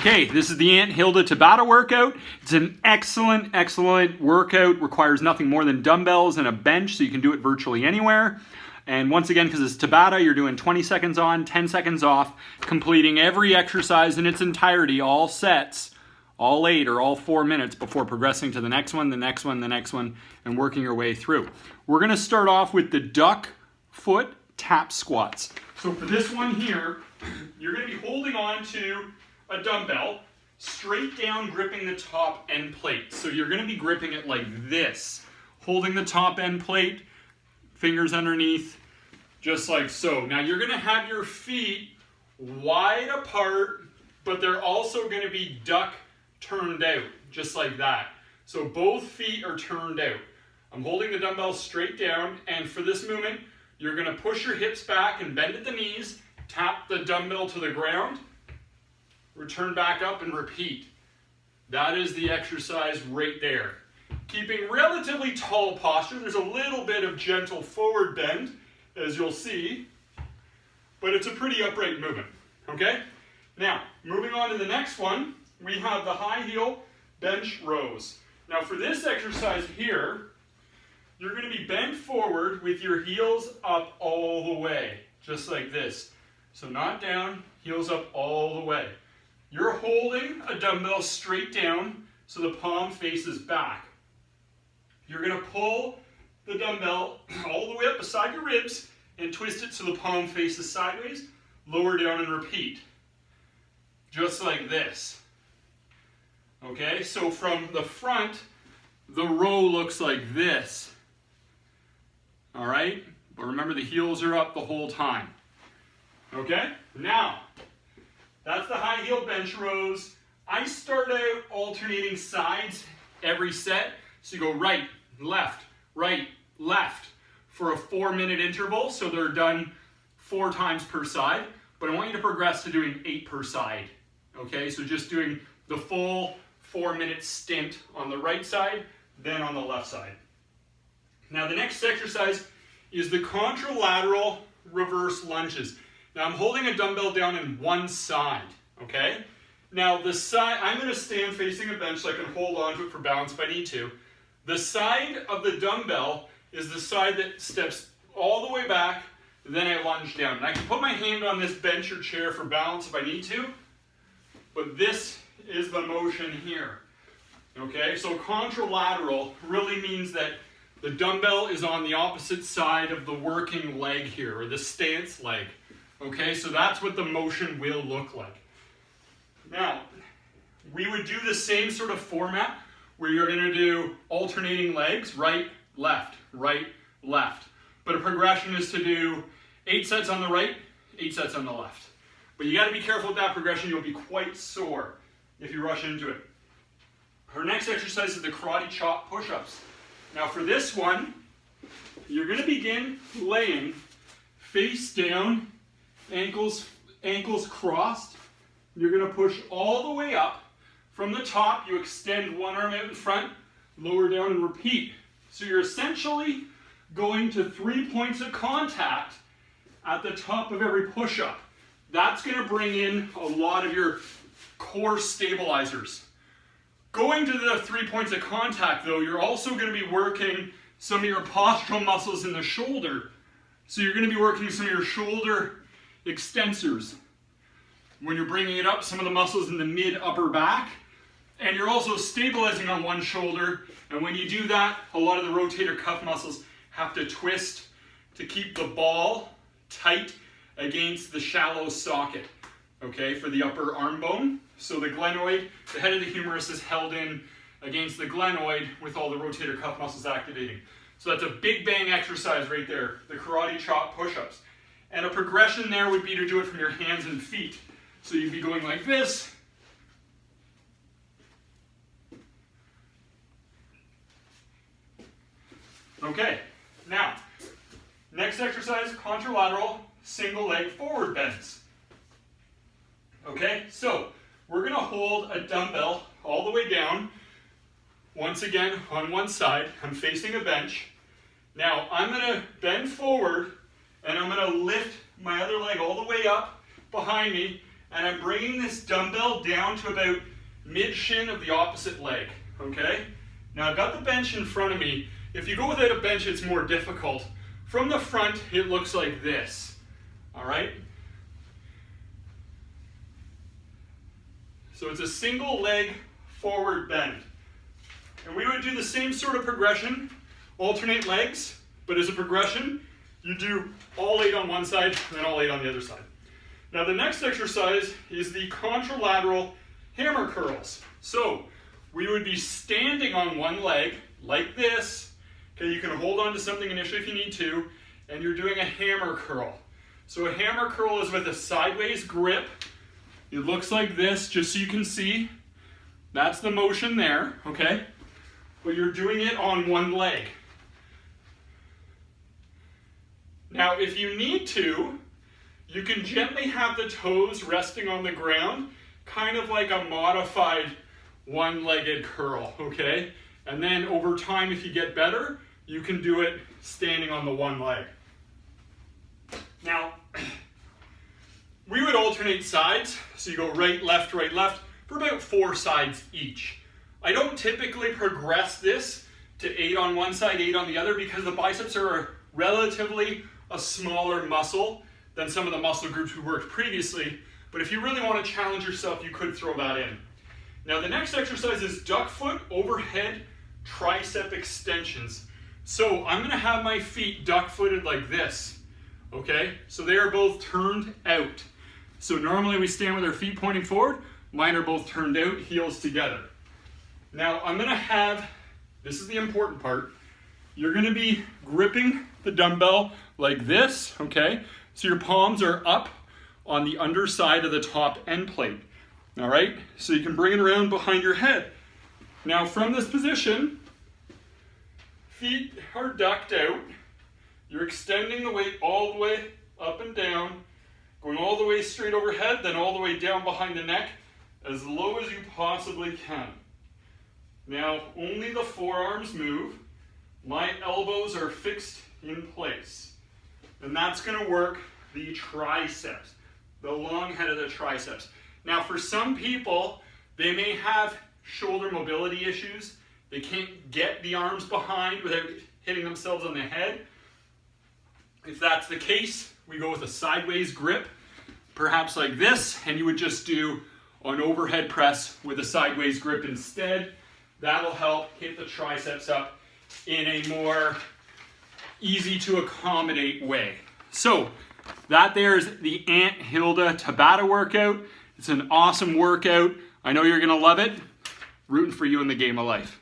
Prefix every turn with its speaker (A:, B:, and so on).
A: Okay, this is the Hilda Tabata workout. It's an excellent workout. Requires nothing more than dumbbells and a bench, so you can do it virtually anywhere. And once again, because it's Tabata, you're doing 20 seconds on, 10 seconds off, completing every exercise in its entirety, all sets, all 8 or all 4 minutes before progressing to the next one, the next one, the next one, and working your way through. We're going to start off with the duck foot tap squats. So for this one here, you're going to be holding on to a dumbbell, straight down gripping the top end plate. So you're going to be gripping it like this, holding the top end plate, fingers underneath, just like so. Now you're going to have your feet wide apart, but they're also going to be duck turned out, just like that. So both feet are turned out. I'm holding the dumbbell straight down, and for this movement, you're going to push your hips back and bend at the knees, tap the dumbbell to the ground, return back up and repeat. That is the exercise right there. Keeping relatively tall posture. There's a little bit of gentle forward bend, as you'll see, but it's a pretty upright movement, okay? Now, moving on to the next one, we have the high heel bench rows. Now for this exercise here, you're going to be bent forward with your heels up all the way, just like this. So not down, heels up all the way. You're holding a dumbbell straight down so the palm faces back. You're going to pull the dumbbell all the way up beside your ribs and twist it so the palm faces sideways, lower down and repeat. Just like this. Okay, so from the front, the row looks like this. All right, but remember the heels are up the whole time. Okay, now, that's the high heel bench rows. I start out alternating sides every set. So you go right, left, for a 4-minute interval. So they're done 4 times per side. But I want you to progress to doing 8 per side. Okay, so just doing the full 4-minute stint on the right side, then on the left side. Now the next exercise is the contralateral reverse lunges. Now I'm holding a dumbbell down in one side, okay? Now the side, I'm going to stand facing a bench so I can hold on to it for balance if I need to. The side of the dumbbell is the side that steps all the way back, then I lunge down. And I can put my hand on this bench or chair for balance if I need to, but this is the motion here, okay? So contralateral really means that the dumbbell is on the opposite side of the working leg here, or the stance leg. Okay, so that's what the motion will look like. Now, we would do the same sort of format where you're going to do alternating legs, right, left, but a progression is to do 8 sets on the right, 8 sets on the left. But you got to be careful with that progression. You'll be quite sore if you rush into it. Our next exercise is the karate chop push-ups. Now for this one, you're going to begin laying face down, ankles crossed. You're going to push all the way up. From the top, you extend one arm out in front, lower down and repeat. So you're essentially going to 3 points of contact at the top of every push-up. That's going to bring in a lot of your core stabilizers. Going to the 3 points of contact though, you're also going to be working some of your postural muscles in the shoulder. So you're going to be working some of your shoulder extensors. When you're bringing it up, some of the muscles in the mid-upper back. And you're also stabilizing on one shoulder. And when you do that, a lot of the rotator cuff muscles have to twist to keep the ball tight against the shallow socket, okay, for the upper arm bone. So the glenoid, the head of the humerus is held in against the glenoid with all the rotator cuff muscles activating. So that's a big bang exercise right there, the karate chop push-ups. And a progression there would be to do it from your hands and feet. So you'd be going like this. Okay, now, next exercise, contralateral single leg forward bends. Okay, so we're going to hold a dumbbell all the way down, once again on one side. I'm facing a bench. Now I'm going to bend forward and I'm going to lift my other leg all the way up behind me and I'm bringing this dumbbell down to about mid-shin of the opposite leg, okay? Now I've got the bench in front of me. If you go without a bench, it's more difficult. From the front, it looks like this, all right? So it's a single leg forward bend. And we would do the same sort of progression, alternate legs, but as a progression, you do all 8 on one side, and then all 8 on the other side. Now the next exercise is the contralateral hammer curls. So we would be standing on one leg, like this. Okay, you can hold on to something initially if you need to, and you're doing a hammer curl. So a hammer curl is with a sideways grip. It looks like this, just so you can see. That's the motion there, okay? But you're doing it on one leg. Now, if you need to, you can gently have the toes resting on the ground, kind of like a modified one-legged curl, okay? And then over time, if you get better, you can do it standing on the one leg. Now, we would alternate sides, so you go right, left, for about 4 sides each. I don't typically progress this to 8 on one side, 8 on the other, because the biceps are relatively a smaller muscle than some of the muscle groups we worked previously. But if you really want to challenge yourself, you could throw that in. Now the next exercise is duck foot overhead tricep extensions. So I'm going to have my feet duck footed like this. Okay, so they are both turned out. So normally we stand with our feet pointing forward. Mine are both turned out, heels together. Now I'm going to have, this is the important part, you're going to be gripping the dumbbell like this, okay? So your palms are up on the underside of the top end plate, all right? So you can bring it around behind your head. Now from this position, feet are ducked out. You're extending the weight all the way up and down, going all the way straight overhead, then all the way down behind the neck, as low as you possibly can. Now, only the forearms move. My elbows are fixed in place. And that's going to work the triceps, the long head of the triceps. Now, for some people, they may have shoulder mobility issues. They can't get the arms behind without hitting themselves on the head. If that's the case, we go with a sideways grip, perhaps like this, and you would just do an overhead press with a sideways grip instead. That'll help hit the triceps up in a more easy to accommodate way. So that there's the Aunt Hilda Tabata workout. It's an awesome workout. I know you're gonna love it. Rooting for you in the game of life.